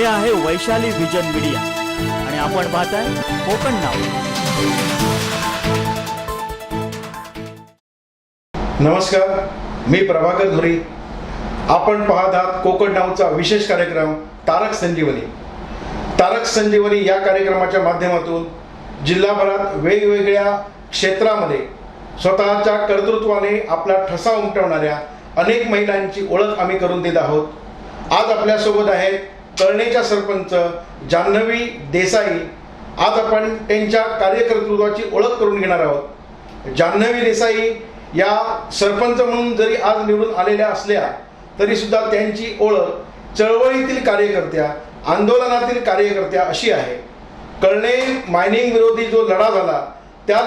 हे आहे Vaishali vision media आणि आपण पाहताय कोकण नाव। नमस्कार, मी प्रभाकर धुरी। आपण पाहत आहात कोकण नावचा विशेष कार्यक्रम तारक संजीवनी। तारक संजीवनी या कार्यक्रमाच्या माध्यमातून जिल्हाभरात वेगवेगळ्या क्षेत्रामध्ये स्वतःच्या कर्तृत्वाने आपला ठसा उमटवणाऱ्या अनेक महिलांची ओळख आम्ही करून देत आहोत। आज आपल्यासोबत आहेत कळणेच्या सरपंच जान्हवी देसाई। आज आपण त्यांच्या कार्यकर्तृत्वाची ओळख करून घेणार आहोत। जान्हवी देसाई या सरपंच म्हणून जरी आज निवडून आलेल्या असल्या तरी सुद्धा त्यांची ओळख चळवळीतील कार्यकर्त्या, आंदोलनातील कार्यकर्त्या अशी आहे। कळणे मायनिंग विरोधी जो लढा झाला त्या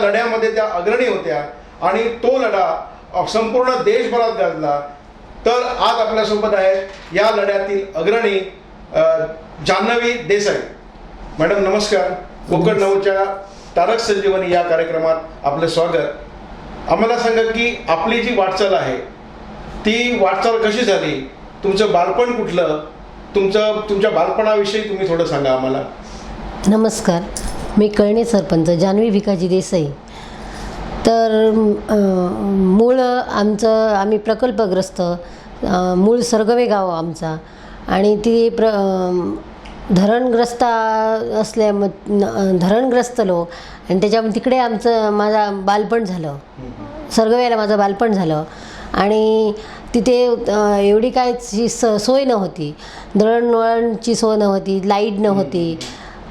लढ्यामध्ये त्या अग्रणी होत्या आणि तो लढा संपूर्ण देशभरात गाजला। तर आज आपल्यासोबत आहेत या लढ्यातील अग्रणी जान्हवी देसाई। मॅडम नमस्कार। कोकण नावच्या तारक संजीवनी या कार्यक्रमात आपलं स्वागत। आम्हाला सांगा की आपली जी वाटचाल आहे ती वाटचाल कशी झाली, तुमचं बालपण कुठलं, तुमच्या बालपणाविषयी तुम्ही थोडं सांगा आम्हाला। नमस्कार, मी कळणे सरपंच जान्हवी भिकाजी देसाई। तर मूळ आम्ही प्रकल्पग्रस्त, मूळ सरगवे गाव आमचा आणि ती धरणग्रस्त लोक आणि तिकडे माझा बालपण झालं। सरगव्याला माझं बालपण झालं आणि तिथे एवढी काय सोय नव्हती, दळणवळणची सोय नव्हती, लाईट नव्हती।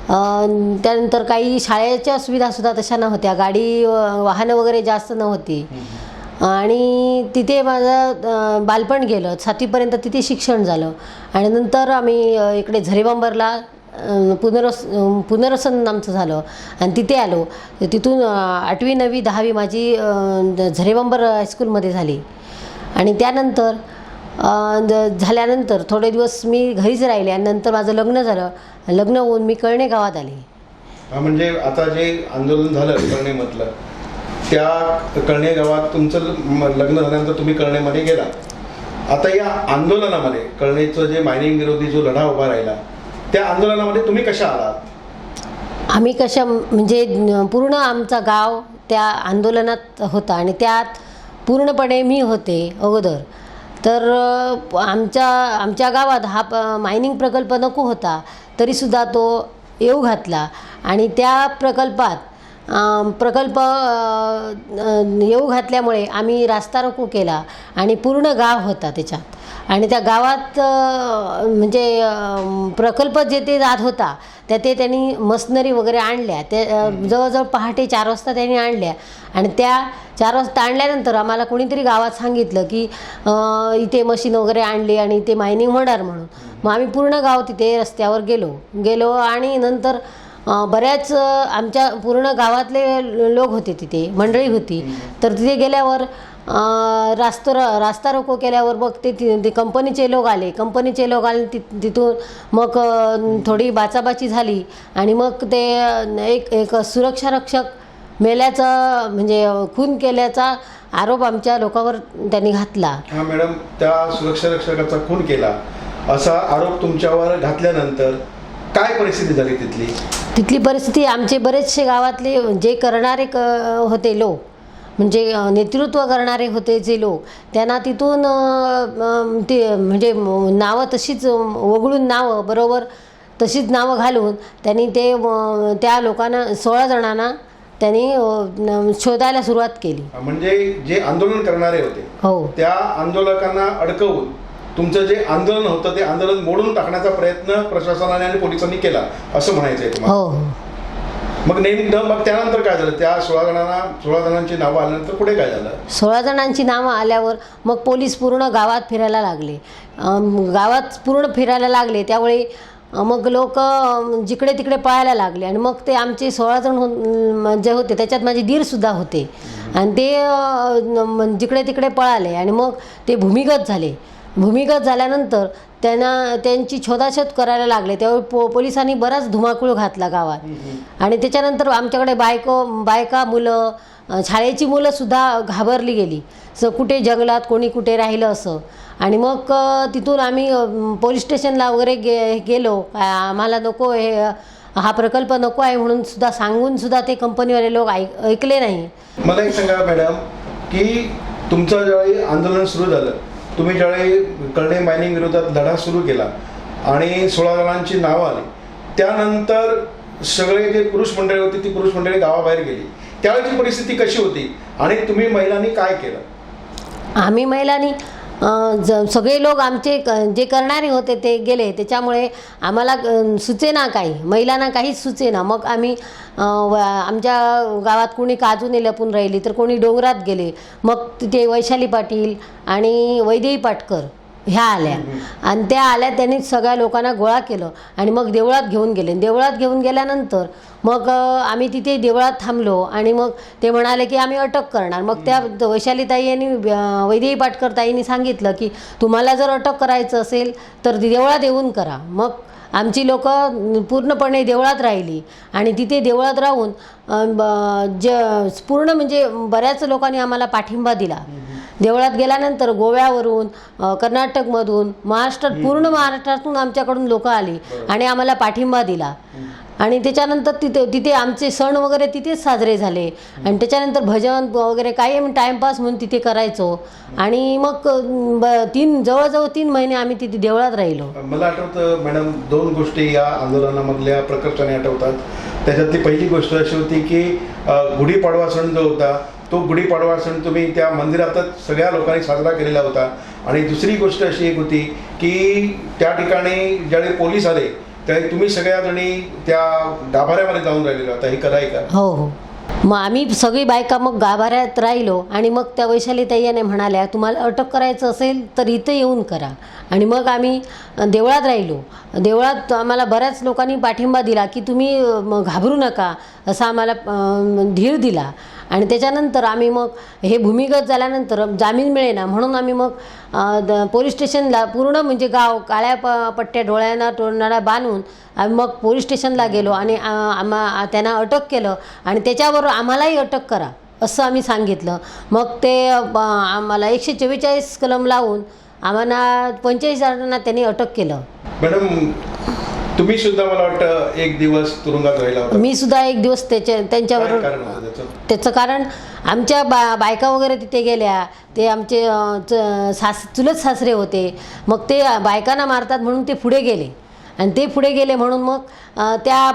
त्यानंतर काही शाळेच्या सुविधासुद्धा तशा नव्हत्या, गाडी वाहनं वगैरे जास्त नव्हती आणि तिथे माझं बालपण गेलं। 7वीपर्यंत तिथे शिक्षण झालं आणि नंतर आम्ही इकडे झरेबांबरला पुनर्वसन आमचं झालं आणि तिथे आलो। तिथून 8वी 9वी 10वी माझी झरेबांबर हायस्कूलमध्ये झाली आणि त्यानंतर झाल्यानंतर थोडे दिवस मी घरीच राहिले आणि नंतर माझं लग्न झालं। लग्न होऊन मी कळणे गावात आले। म्हणजे आता जे आंदोलन झालं कळणेमधलं, त्या कळणे गावात तुमचं लग्न झाल्यानंतर तुम्ही कळणेमध्ये गेला। आता या आंदोलनामध्ये कळणेचं जे मायनिंग विरोधी जो लढा उभा राहिला त्या आंदोलनामध्ये तुम्ही कशा आलात? आम्ही म्हणजे पूर्ण आमचा गाव त्या आंदोलनात होता आणि त्यात पूर्णपणे मी होते अगोदर। तर आमच्या गावात हा मायनिंग प्रकल्प नको होता तरीसुद्धा तो येऊ घातला आणि त्या प्रकल्प येऊ घातल्यामुळे आम्ही रास्ता रोको केला आणि पूर्ण गाव होता त्याच्यात आणि त्या गावात म्हणजे प्रकल्प जे ते जात होता ते त्यांनी मशनरी वगैरे आणल्या। ते जवळजवळ पहाटे 4 वाजता त्यांनी आणल्या आणि त्या 4 वाजता आणल्यानंतर आम्हाला कोणीतरी गावात सांगितलं की इथे मशीन वगैरे आणली आणि इथे मायनिंग होणार म्हणून। मग आम्ही पूर्ण गाव तिथे रस्त्यावर गेलो आणि नंतर बऱ्याच आमच्या पूर्ण गावातले लोक होते, तिथे मंडळी होती। तर तिथे गेल्यावर रास्ता रोको केल्यावर मग ते कंपनीचे लोक आले। तिथून मग थोडी बाचाबाची झाली आणि मग ते एक सुरक्षा रक्षक मेल्याचा म्हणजे खून केल्याचा आरोप आमच्या लोकांवर त्यांनी घातला। हा मॅडम, त्या सुरक्षा रक्षकाचा खून केला असा आरोप तुमच्यावर घातल्यानंतर काय परिस्थिती झाली तिथली परिस्थिती? आमचे बरेचसे गावातले जे करणारे होते लोक, म्हणजे नेतृत्व करणारे होते जे लोक, त्यांना तिथून ते म्हणजे नावं तशीच वगळून बरोबर तशीच नावं घालून त्यांनी त्या लोकांना 16 जणांना त्यांनी शोधायला सुरुवात केली। म्हणजे जे आंदोलन करणारे होते हो, त्या आंदोलकांना अडकवून तुमचं जे आंदोलन होतं ते आंदोलन मोडून टाकण्याचा प्रयत्न प्रशासनाने आणि पोलिसांनी केला असं म्हणायचंय तुम्हाला? हो। मग त्यानंतर काय झालं? त्या 16 जणांची नावं आल्यानंतर पुढे काय झालं? 16 जणांची नावं आल्यावर मग पोलीस पूर्ण गावात फिरायला लागले। त्यावेळी मग लोक जिकडे तिकडे पळायला लागले आणि मग ते आमचे 16 जण जे होते त्याच्यात माझे दीरसुद्धा होते आणि ते जिकडे तिकडे पळाले आणि मग ते भूमिगत झाले भूमिगत झाल्यानंतर त्यांची शोधाशोध करायला लागले, त्यावेळी पोलिसांनी बराच धुमाकूळ घातला गावात. आणि त्याच्यानंतर आमच्याकडे बायका मुलं, शाळेची मुलंसुद्धा घाबरली गेली, कुठे जंगलात कोणी कुठे राहिलं असं. आणि मग तिथून आम्ही पोलीस स्टेशनला वगैरे गेलो. आम्हाला नको हा प्रकल्प नको आहे म्हणून सुद्धा सांगून सुद्धा ते कंपनीवाले लोक ऐकले नाही. मला एक सांगा मॅडम, की तुमचं ज्यावेळी आंदोलन सुरू झालं, तुम्ही ज्यावेळी कळणे मायनिंग विरोधात लढा सुरू केला आणि 16 जणांची नावं आली, त्यानंतर सगळे जे पुरुष मंडळी होती ती पुरुष मंडळी गावाबाहेर गेली, त्यावेळेची परिस्थिती कशी होती आणि तुम्ही महिलांनी काय केलं? आम्ही महिलांनी सगळे लोक आमचे जे करणारे होते ते गेले, त्याच्यामुळे आम्हाला सुचेना काही, महिलांना काहीच सुचेना. मग आम्ही आमच्या गावात कोणी काजूने लपून राहिली तर कोणी डोंगरात गेले. मग तिथे वैशाली पाटील आणि वैदेही पाटकर ह्या आल्या आणि त्या आल्या, त्यांनी सगळ्या लोकांना गोळा केलं आणि मग देवळात घेऊन गेले. देवळात घेऊन गेल्यानंतर मग आम्ही तिथे देवळात थांबलो आणि मग ते म्हणाले की आम्ही अटक करणार. मग त्या वैशालीताई आणि वैदेही पाटकर ताईंनी सांगितलं की तुम्हाला जर अटक करायचं असेल तर देवळात येऊन करा. मग आमची लोक पूर्णपणे देवळात राहिली आणि तिथे देवळात राहून पूर्ण म्हणजे बऱ्याच लोकांनी आम्हाला पाठिंबा दिला. देवळात गेल्यानंतर गोव्यावरून, कर्नाटकमधून, महाराष्ट्रात, पूर्ण महाराष्ट्रातून आमच्याकडून लोक आली आणि आम्हाला पाठिंबा दिला. आणि त्याच्यानंतर तिथे आमचे सण वगैरे तिथेच साजरे झाले. आणि त्याच्यानंतर भजन वगैरे काही आम्ही टाईमपास म्हणून तिथे करायचो. आणि मग जवळजवळ 3 महिने आम्ही तिथे देवळात राहिलो. मला आठवतं मॅडम, 2 गोष्टी या आंदोलनामधल्या प्रकर्षाने आठवतात. त्याच्यातली पहिली गोष्ट अशी होती की गुढीपाडवा सण जो होता तो गुढीपाडवा सण तुम्ही त्या मंदिरातच सगळ्या लोकांनी साजरा केलेला होता. आणि दुसरी गोष्ट अशी एक होती की त्या ठिकाणी ज्यावेळी पोलीस आले त्यावेळी तुम्ही सगळ्या जणी त्या गाभाऱ्यामध्ये जाऊन राहिलेला होता, हे खरं आहे का? हो हो. मग आम्ही सगळी बायका मग गाभाऱ्यात राहिलो आणि मग त्या वैशालीताईने म्हणाल्या तुम्हाला अटक करायचं असेल तर इथं येऊन करा. आणि मग आम्ही देवळात राहिलो. देवळात आम्हाला बऱ्याच लोकांनी पाठिंबा दिला की तुम्ही घाबरू नका, असा आम्हाला धीर दिला. आणि त्याच्यानंतर आम्ही मग हे भूमिगत झाल्यानंतर जामीन मिळेना म्हणून आम्ही मग पोलीस स्टेशनला पूर्ण म्हणजे गाव काळ्या पट्ट्या डोळ्यांना तोंडाला बांधून आम्ही मग पोलीस स्टेशनला गेलो आणि त्यांना अटक केलं आणि त्याच्यावर आम्हालाही अटक करा असं आम्ही सांगितलं. मग ते आम्हाला 144 कलम लावून आम्हाला 45 जणांना त्यांनी अटक केलं. मॅडम, तुम्ही सुद्धा मला वाटतं एक दिवस तुरुंगात राहिला होता. मी सुद्धा एक दिवस त्यांच्याबरोबर. त्याचं कारण आमच्या बायका वगैरे तिथे गेल्या, ते आमचे चुलत सासरे होते. मग ते बायकांना मारतात म्हणून ते पुढे गेले आणि ते पुढे गेले म्हणून मग त्या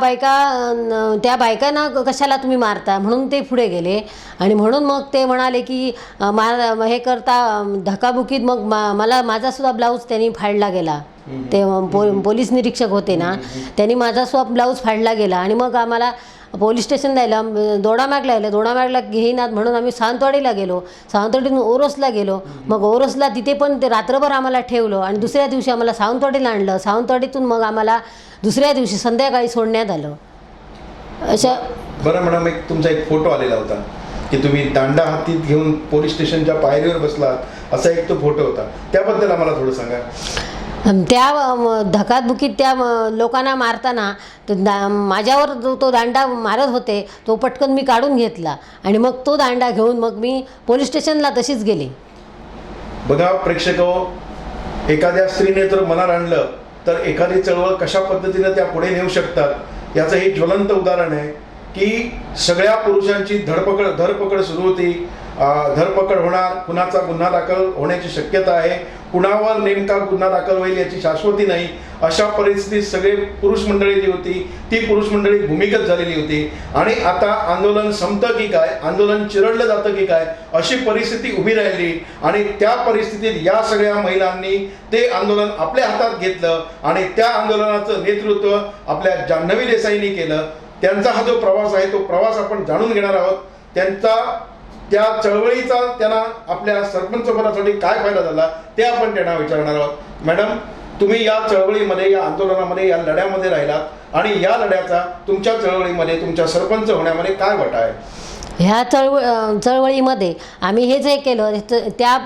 बायकांना कशाला तुम्ही मारता म्हणून ते पुढे गेले. आणि म्हणून मग ते म्हणाले की हे करता धक्काबुकीत मग माझासुद्धा ब्लाऊज त्यांनी फाडला गेला. ते पोलीस निरीक्षक होते ना, त्यांनी माझा ब्लाऊज फाडला गेला. आणि मग आम्हाला पोलीस स्टेशनला यायला दोडामार्गला घेईनात म्हणून आम्ही सावंतवाडीला गेलो. सावंतवाडीतून ओरोसला गेलो. मग ओरोसला तिथे पण ते रात्रभर आम्हाला ठेवलं आणि दुसऱ्या दिवशी आम्हाला सावंतवाडीला आणलं. सावंतवाडीतून मग आम्हाला दुसऱ्या दिवशी संध्याकाळी सोडण्यात आलं. अशा. बरं मॅडम, तुमचा एक फोटो आलेला होता की तुम्ही दांडा हातीत घेऊन पोलीस स्टेशनच्या पायरीवर बसलात, असा एक तो फोटो होता, त्याबद्दल आम्हाला थोडं सांगा. त्या धकाधुकीत त्या लोकांना मारताना माझ्यावर तो दांडा मारत होते तो पटकन मी काढून घेतला आणि मग तो दांडा घेऊन मग मी पोलीस स्टेशनला तशीच गेले. बघा प्रेक्षको, एखाद्या स्त्रीने जर मनात आणलं तर एखादी चळवळ कशा पद्धतीने त्या पुढे नेऊ शकतात याचं हे ज्वलंत उदाहरण आहे की सगळ्या पुरुषांची धरपकड सुरू होती. धरपकड होणार, कुणाचा गुन्हा दाखल होण्याची शक्यता आहे, कुणावर नेमका गुन्हा दाखल होईल याची शाश्वती नाही. अशा परिस्थितीत सगळे पुरुष मंडळी जी होती ती पुरुष मंडळी भूमिगत झालेली होती. आणि आता आंदोलन संपतं की काय, आंदोलन चिरडलं जातं की काय, अशी परिस्थिती उभी राहिली. आणि त्या परिस्थितीत या सगळ्या महिलांनी ते आंदोलन आपल्या हातात घेतलं आणि त्या आंदोलनाचं नेतृत्व आपल्या जान्हवी देसाईंनी केलं. त्यांचा हा जो प्रवास आहे तो प्रवास आपण जाणून घेणार आहोत. त्या चळवळीचा त्यांना आपल्या सरपंचपदासाठी काय फायदा झाला ते आपण त्यांना विचारणार आहोत. मॅडम, तुम्ही या चळवळीमध्ये, या आंदोलनामध्ये, या लढ्यामध्ये राहिलात आणि या लढ्याचा तुमच्या चळवळीमध्ये, तुमच्या सरपंच होण्यामध्ये काय वाटा आहे? ह्या चळवळीमध्ये आम्ही हेच हे केलं त्या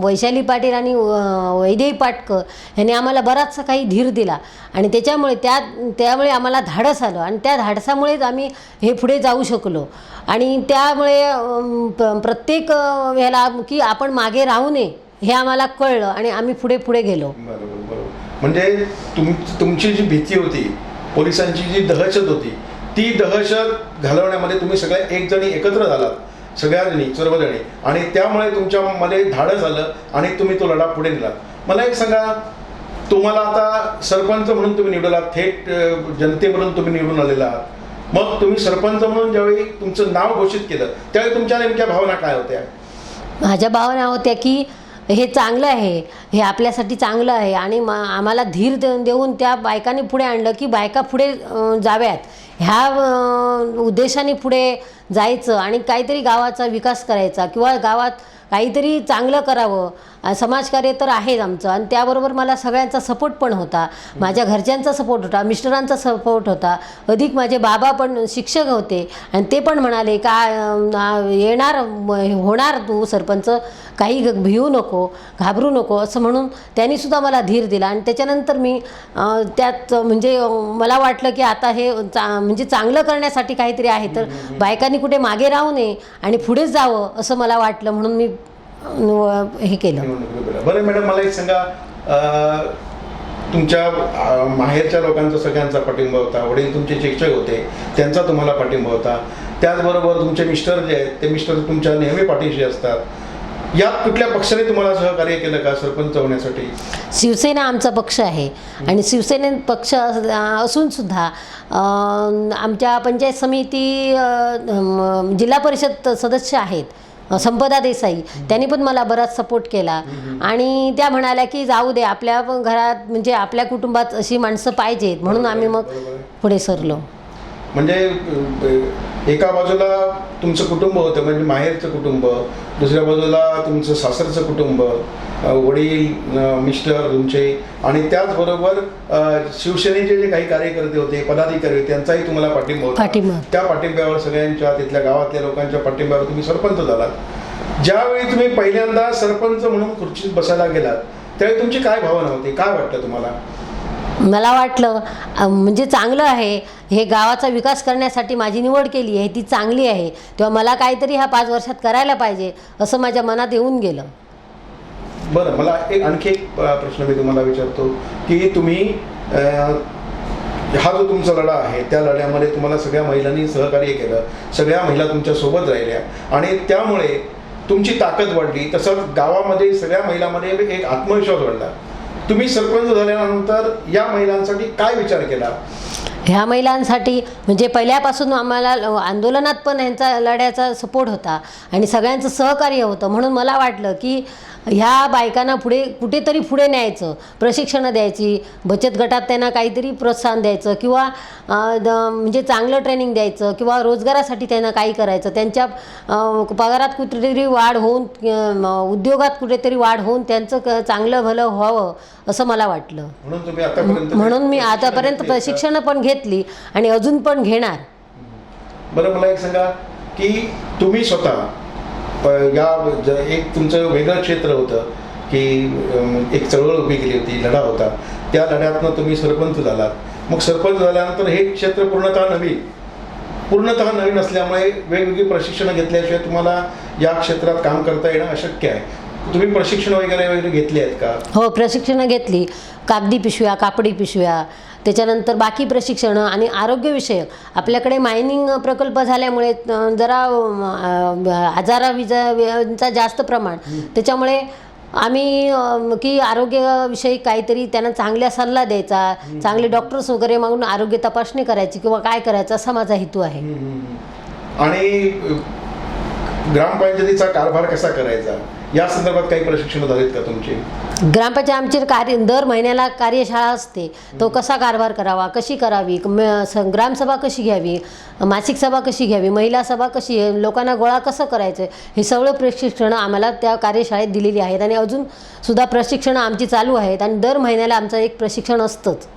वैशाली पाटील आणि वैदेही पाटकर यांनी आम्हाला बराचसा काही धीर दिला आणि त्यामुळे आम्हाला धाडस आलं आणि त्या धाडसामुळेच आम्ही हे पुढे जाऊ शकलो आणि त्यामुळे प्रत्येक ह्याला की आपण मागे राहू नये हे आम्हाला कळलं आणि आम्ही पुढे गेलो. बरोबर. म्हणजे तुमची जी भीती होती, पोलिसांची जी दहशत होती, ती दहशत घालवण्यामध्ये तुम्ही सगळ्या एक जणी एकत्र झालात, सर्वजणी, आणि त्यामुळे तुमच्यामध्ये धाडस झालं आणि तुम्ही तो लढा पुढे नेलात. मला एक सांगा, तुम्हाला आता सरपंच म्हणून तुम्ही निवडलात, थेट जनतेमधून तुम्ही निवडून आलेला आहात. मग तुम्ही सरपंच म्हणून ज्यावेळी तुमचं नाव घोषित केलं त्यावेळी तुमच्या नेमक्या भावना काय होत्या? माझ्या भावना होत्या की हे चांगलं आहे, हे आपल्यासाठी चांगलं आहे आणि आम्हाला धीर देऊन त्या बायकांनी पुढे आणलं की बायका पुढे जाव्यात, ह्या उद्देशाने पुढे जायचं आणि काहीतरी गावाचा विकास करायचा किंवा गावात काहीतरी चांगलं करावं. समाजकार्य तर आहेच आमचं आणि त्याबरोबर मला सगळ्यांचा सपोर्ट पण होता, माझ्या घरच्यांचा सपोर्ट होता, मिस्टरांचा सपोर्ट होता, अधिक माझे बाबा पण शिक्षक होते आणि ते पण म्हणाले का होणार तू सरपंच, काही भिवू नको, घाबरू नको असं म्हणून त्यांनीसुद्धा मला धीर दिला आणि त्याच्यानंतर मी त्यात म्हणजे मला वाटलं की आता हे म्हणजे चांगलं करण्यासाठी काहीतरी आहे तर बायकांनी कुठे मागे राहू नये आणि पुढेच जावं असं मला वाटलं म्हणून मी हे केलं. बरं मॅडम, मला एक सांगा, तुमच्या माहेरच्या लोकांचा सगळ्यांचा पाठिंबा होता, वडील तुमचे शिक्षक होते त्यांचा तुम्हाला पाठिंबा होता, त्याचबरोबर तुमचे मिस्टर जे आहेत ते मिस्टर तुमच्या नेहमी पाठीशी असतात. यात कुठल्या पक्षाने तुम्हाला सहकार्य केलं का सरपंच होण्यासाठी? शिवसेना आमचा पक्ष आहे आणि शिवसेने पक्ष असून सुद्धा आमच्या पंचायत समिती जिल्हा परिषद सदस्य आहेत संपदा देसाई, त्यांनी पण मला बराच सपोर्ट केला आणि त्या म्हणाल्या की जाऊ दे, आपल्या घरात म्हणजे आपल्या कुटुंबात अशी माणसं पाहिजेत म्हणून आम्ही मग पुढे सरलो. म्हणजे एका बाजूला तुमचं कुटुंब होतं म्हणजे माहेरचं कुटुंब, दुसऱ्या बाजूला तुमचं सासरचं कुटुंब, वडील, मिस्टर तुमचे, आणि त्याचबरोबर शिवसेनेचे जे काही कार्यकर्ते होते, पदाधिकारी होते, त्यांचाही तुम्हाला पाठिंबा होता. त्या पाठिंब्यावर सगळ्यांच्या तिथल्या गावातल्या लोकांच्या पाठिंब्यावर तुम्ही सरपंच झालात. ज्यावेळी तुम्ही पहिल्यांदा सरपंच म्हणून खुर्चीत बसायला गेलात त्यावेळी तुमची काय भावना होती, काय वाटतं तुम्हाला? मला वाटलं म्हणजे चांगलं आहे, हे गावाचा विकास करण्यासाठी माझी निवड केली आहे ती चांगली आहे, तेव्हा मला काहीतरी ह्या 5 वर्षात करायला पाहिजे असं माझ्या मनात येऊन गेलं. बरं, मला आणखी एक प्रश्न मी तुम्हाला विचारतो की तुम्ही हा जो तुमचा लढा आहे त्या लढ्यामध्ये तुम्हाला सगळ्या महिलांनी सहकार्य केलं, सगळ्या महिला तुमच्या सोबत राहिल्या आणि त्यामुळे तुमची ताकद वाढली, तसंच गावामध्ये सगळ्या महिलांमध्ये एक आत्मविश्वास वाढला. तुम्ही सरपंच झाल्यानंतर या महिलांसाठी काय विचार केला? ह्या महिलांसाठी म्हणजे पहिल्यापासून आम्हाला आंदोलनात पण यांचा लढ्याचा सपोर्ट होता आणि सगळ्यांचं सहकार्य होतं म्हणून मला वाटलं की ह्या बायकांना कुठेतरी पुढे न्यायचं, प्रशिक्षणं द्यायची, बचत गटात त्यांना काहीतरी प्रोत्साहन द्यायचं किंवा म्हणजे चांगलं ट्रेनिंग द्यायचं किंवा रोजगारासाठी त्यांना काही करायचं, त्यांच्या पगारात कुठेतरी वाढ होऊन, उद्योगात कुठेतरी वाढ होऊन त्यांचं चांगलं भलं व्हावं असं मला वाटलं. म्हणून मी आतापर्यंत प्रशिक्षणं पण घेतली आणि अजून पण घेणार. बरं, मला एक सांगा की तुम्ही स्वतः एक तुमचं वेगळं क्षेत्र होतं की एक चळवळ उभी केली होती, लढा होता, त्या लढ्यातनं तुम्ही सरपंच झालात. मग सरपंच झाल्यानंतर हे क्षेत्र पूर्णतः नवीन असल्यामुळे वेगवेगळी प्रशिक्षणं घेतल्याशिवाय तुम्हाला या क्षेत्रात काम करता येणं अशक्य आहे. तुम्ही प्रशिक्षण वगैरे घेतली आहेत का? हो, प्रशिक्षणं घेतली, कागदी पिशव्या, कापडी पिशव्या, त्याच्यानंतर बाकी प्रशिक्षणं आणि आरोग्यविषयक. आपल्याकडे मायनिंग प्रकल्प झाल्यामुळे जरा आजाराविषयीचा जास्त प्रमाण, त्याच्यामुळे आम्ही की आरोग्यविषयी काहीतरी त्यांना चांगला सल्ला द्यायचा, चांगले डॉक्टर्स वगैरे मागून आरोग्य तपासणी करायची किंवा काय करायचं असा माझा हेतू आहे. आणि ग्रामपंचायतीचा कारभार कसा करायचा या संदर्भात काही प्रशिक्षण झालेत का तुमचे? ग्रामपंचायत आमची दर महिन्याला कार्यशाळा असते, तो कसा कारभार करावा, कशी करावी, ग्रामसभा कशी घ्यावी, मासिक सभा कशी घ्यावी, महिला सभा कशी, लोकांना गोळा कसं करायचं, हे सगळं प्रशिक्षणं आम्हाला त्या कार्यशाळेत दिलेली आहेत आणि अजून सुद्धा प्रशिक्षणं आमची चालू आहेत आणि दर महिन्याला आमचं एक प्रशिक्षण असतंच.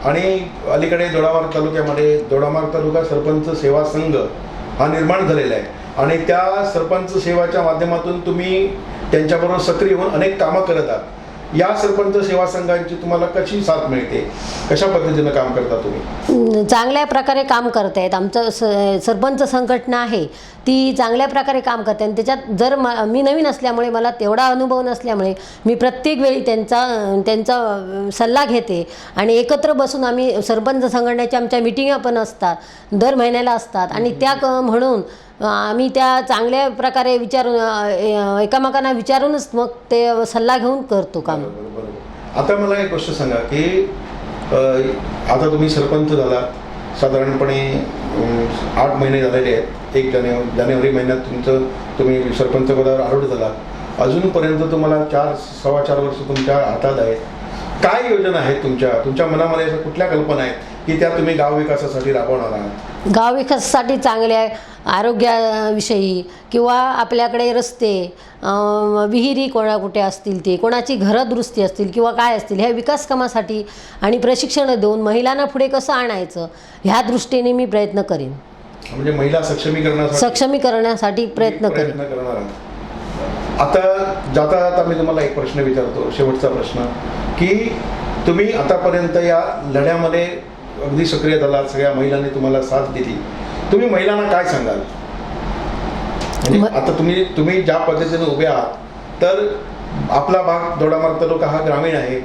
आणि अलीकडे दोडामार्ग तालुक्यामध्ये दोडामार्ग तालुका सरपंच सेवा संघ हा निर्माण झालेला आहे. आणि त्या सरपंच सेवाच्या माध्यमातून तुम्ही त्यांच्याबरोबर सक्रिय होऊन अनेक कामं करत आहात. या सरपंच सेवा संघांची तुम्हाला कशी साथ मिळते, कशा पद्धतीनं काम करता तुम्ही? चांगल्या प्रकारे काम करत आहेत. आमचं सरपंच संघटना आहे ती चांगल्या प्रकारे काम करते आणि त्याच्यात जर मी नवीन असल्यामुळे मला तेवढा अनुभव नसल्यामुळे मी प्रत्येक वेळी त्यांचा सल्ला घेते आणि एकत्र बसून आम्ही सरपंच संघटनेच्या आमच्या मिटिंगा पण असतात, दर महिन्याला असतात आणि त्या म्हणून आम्ही त्या चांगल्या प्रकारे विचारून एकामेकांना विचारूनच मग ते सल्ला घेऊन करतो काम. बरोबर. आता मला एक गोष्ट सांगा की आता तुम्ही सरपंच झालात, साधारणपणे 8 महिने झालेले आहेत. 1 जानेवारी महिन्यात तुम्ही सरपंच पदावर आरूढ झालात. अजूनपर्यंत तुम्हाला 4-4.25 वर्ष तुमच्या हातात आहेत. काय योजना आहेत तुमच्या मनामध्ये अशा कुठल्या कल्पना आहेत की त्या तुम्ही गाव विकासासाठी राबवणार आहात? गाव विकासासाठी चांगल्या आरोग्याविषयी किंवा आपल्याकडे रस्ते, विहिरी कुठे असतील, ते कोणाची घरं दुरुस्ती असतील किंवा काय असतील, ह्या विकास कामासाठी आणि प्रशिक्षण देऊन महिलांना पुढे कसं आणायचं ह्या दृष्टीने मी प्रयत्न करेन. म्हणजे महिला सक्षमीकरणासाठी प्रयत्न करणार आहात. आता जाता मी तुम्हाला एक प्रश्न विचारतो, शेवटचा प्रश्न, की तुम्ही आतापर्यंत या लढ्यामध्ये अगदी सक्रिय झालात, सगळ्या महिलांनी तुम्हाला साथ दिली. तुम्ही महिलांना काय सांगाल? म्हणजे आता तुम्ही ज्या पद्धतीने उभे आहात तर आपला भाग दोडामार्ग तालुका हा ग्रामीण आहे.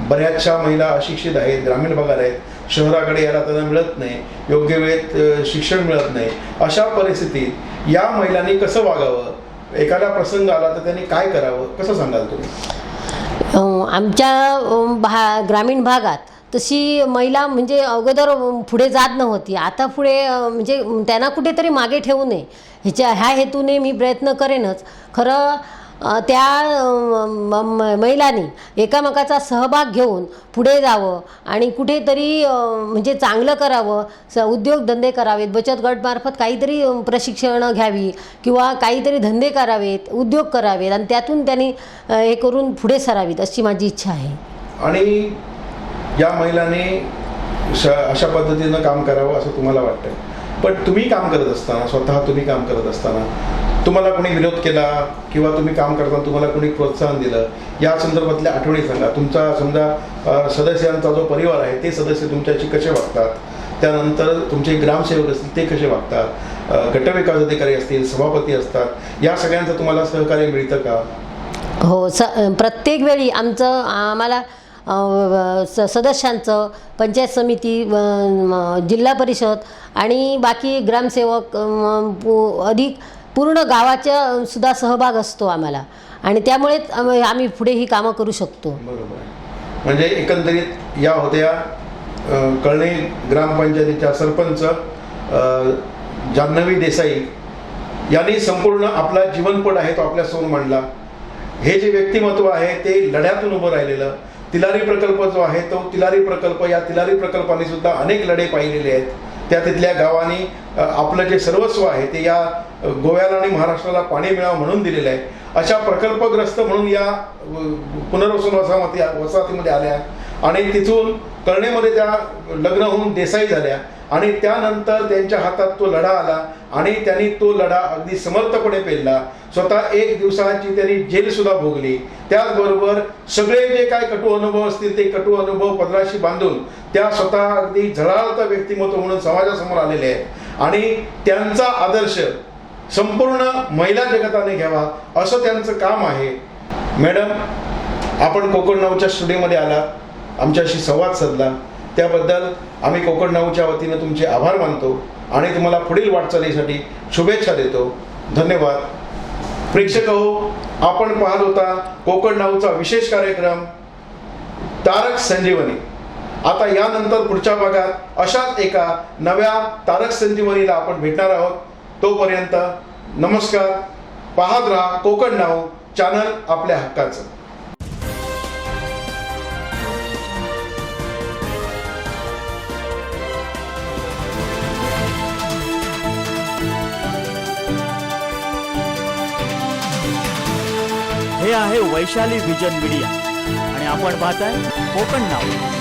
बऱ्याचशा महिला अशिक्षित आहेत, ग्रामीण भागात आहेत, शहराकडे यायला त्यांना मिळत नाही, योग्य वेळेत शिक्षण मिळत नाही. अशा परिस्थितीत या महिलांनी कसं वागावं, एखादा प्रसंग आला तर त्यांनी काय करावं, कसं सांगाल तुम्ही? आमच्या ग्रामीण भागात तशी महिला म्हणजे अगोदर पुढे जात नव्हती. आता पुढे म्हणजे त्यांना कुठेतरी मागे ठेवू नये ह्या हेतूने मी प्रयत्न करेनच. खरं त्या महिलांनी एकामेकाचा सहभाग घेऊन पुढे जावं आणि कुठेतरी म्हणजे चांगलं करावं, उद्योगधंदे करावेत, बचत गटमार्फत काहीतरी प्रशिक्षण घ्यावी किंवा काहीतरी धंदे करावेत, उद्योग करावेत आणि त्यातून त्यांनी हे करून पुढे सरावीत अशी माझी इच्छा आहे. आणि या महिलांनी अशा पद्धतीनं काम करावं असं तुम्हाला वाटतं. पण तुम्ही काम करत असताना, स्वतः तुम्ही काम करत असताना तुम्हाला कोणी विरोध केला किंवा तुम्ही काम करताना तुम्हाला कोणी प्रोत्साहन दिलं, या संदर्भातल्या आठवणी सांगा. तुमचा समजा सदस्यांचा जो परिवार आहे ते सदस्य तुमच्याशी कसे वागतात, त्यानंतर तुमचे ग्रामसेवक असतील ते कसे वागतात, गटविकास अधिकारी असतील, सभापती असतात, या सगळ्यांचं तुम्हाला सहकार्य मिळतं का? हो, प्रत्येक वेळी आम्हाला सदस्यांचं, पंचायत समिती, जिल्हा परिषद आणि बाकी ग्रामसेवक अधिक पूर्ण गावाचा सुद्धा सहभाग असतो आम्हाला आणि त्यामुळेच आम्ही पुढे ही कामं करू शकतो. बरोबर. म्हणजे एकंदरीत या होत्या कळणे ग्रामपंचायतीच्या सरपंच जान्हवी देसाई यांनी संपूर्ण आपला जीवनपट आहे तो आपल्यासमोर मांडला. हे जे व्यक्तिमत्व आहे ते लढ्यातून उभं राहिलेलं. तिलारी प्रकल्प जो आहे तो तिलारी प्रकल्प, या तिलारी प्रकल्पाने सुद्धा अनेक लढे पाहिलेले आहेत. त्या तिथल्या गावांनी आपलं जे सर्वस्व आहे ते या गोव्याला आणि महाराष्ट्राला पाणी मिळावं म्हणून दिलेलं आहे. अशा प्रकल्पग्रस्त म्हणून या पुनर्वसन वसाहतीमध्ये आल्या आणि तिथून कळणेमध्ये त्या लग्न होऊन देसाई झाल्या आणि त्यानंतर त्यांच्या हातात तो लढा आला आणि त्यांनी तो लढा अगदी समर्थपणे पेलला. स्वतः 1 दिवसाची त्यांनी जेल सुद्धा भोगली. त्याचबरोबर सगळे जे काय कटू अनुभव असतील ते कटू अनुभव पदराशी बांधून त्या स्वतः अगदी झळाळत व्यक्तिमत्व म्हणून समाजासमोर आलेले आहेत आणि त्यांचा आदर्श संपूर्ण महिला जगताने घ्यावा असं त्यांचं काम आहे. मॅडम, आपण कोकण नाऊच्या स्टुडिओमध्ये आलात, आमच्याशी संवाद साधला, त्याबद्दल आम्ही कोकण नाऊच्या वतीनं तुमचे आभार मानतो आणि तुम्हाला पुढील वाटचालीसाठी शुभेच्छा देतो. धन्यवाद. प्रेक्षक हो, आपण पाहत होता कोकण नाऊचा विशेष कार्यक्रम तारक संजीवनी. आता यानंतर पुढच्या भागात अशाच एका नव्या तारक संजीवनीला आपण भेटणार आहोत. तोपर्यंत नमस्कार. पाहत राहा कोकण नाऊ चॅनल, आपल्या हक्काचं. हे आहे वैशाली विजन मीडिया आणि आपण पाहताय कोकण नाऊ.